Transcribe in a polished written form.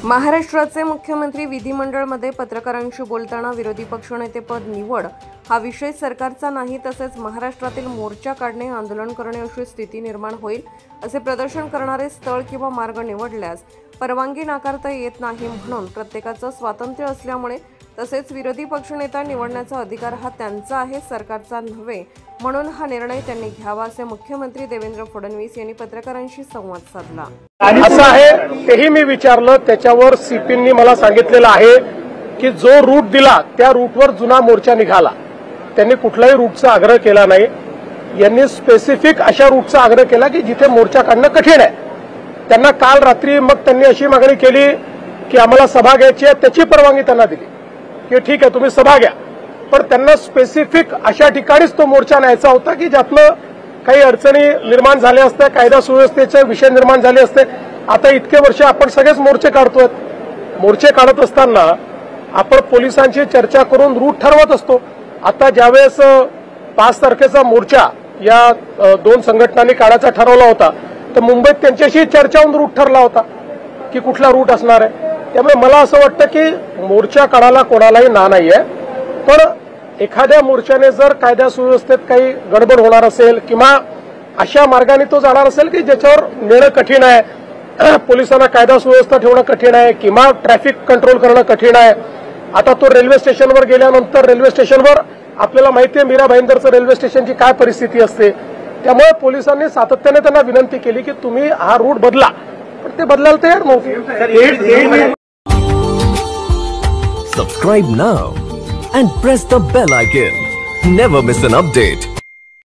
महाराष्ट्राचे मुख्यमंत्री विधिमंडळमध्ये पत्रकारांशी बोलताना विरोधी पक्षनेतेपद निवड हा विषय सरकारचा नाही, तसेच महाराष्ट्रातील मोर्चा काढणे, आंदोलन करणे अशी स्थिती निर्माण होईल। असे प्रदर्शन करणारे स्थळ किंवा मार्ग निवडल्यास परवानगी नाकारता येत नाही, म्हणून प्रत्येकाचं स्वातंत्र्य असल्यामुळे तसेच विरोधी पक्षनेता निवडण्याचा अधिकार हा त्यांचा आहे, सरकारचा नव्हे, म्हणून हा निर्णय त्यांनी घ्यावा, असे मुख्यमंत्री देवेंद्र फडणवीस यांनी पत्रकारांशी संवाद साधला। असं आहे तेही मी विचारलं, त्याच्यावर सीपींनी मला सांगितलेलं आहे की जो रूट दिला त्या रूटवर जुना मोर्चा निघाला, त्यांनी कुठल्याही रूटचा आग्रह केला नाही। यांनी स्पेसिफिक अशा रूटचा आग्रह केला की जिथे मोर्चा काढणं कठीण आहे। त्यांना काल रात्री मग त्यांनी अशी मागणी केली की आम्हाला सभा घ्यायची आहे, त्याची परवानगी त्यांना दिली की ठीक आहे तुम्ही सभा घ्या, पण त्यांना स्पेसिफिक अशा ठिकाणीच तो मोर्चा न्यायचा होता की ज्यातनं काही अडचणी निर्माण झाल्या असत्या, कायदा सुव्यवस्थेचे विषय निर्माण झाले असते। आता इतके वर्ष आपण सगळेच मोर्चे काढतोय, मोर्चे काढत असताना आपण पोलिसांची चर्चा करून रूट ठरवत असतो। आता ज्यावेळेस 5 तारखेचा मोर्चा या दोन संघटनांनी काढायचा ठरवला होता, तर मुंबईत त्यांच्याशी चर्चा होऊन रूट ठरला होता की कुठला रूट असणार आहे। त्यामुळे मला असं वाटतं की मोर्चा काढायला कोणालाही ना नाहीये, पण एखाद्या मोर्चाने जर कायदा सुव्यवस्थेत काही गडबड होणार असेल किंवा अशा मार्गाने तो जाणार असेल की ज्याच्यावर नेणं कठीण आहे, पोलिसांना कायदा सुव्यवस्था ठेवणं कठीण आहे किंवा ट्रॅफिक कंट्रोल करणं कठीण आहे। आता तो रेल्वे स्टेशनवर गेल्यानंतर रेल्वे स्टेशनवर आपल्याला माहिती आहे मीरा भाईंदरचं रेल्वे स्टेशनची काय परिस्थिती असते, त्यामुळे पोलिसांनी सातत्याने त्यांना विनंती केली की तुम्ही हा रूट बदला, पण ते बदलायला तयार नव्हते। Subscribe now and press the bell icon. Never miss an update.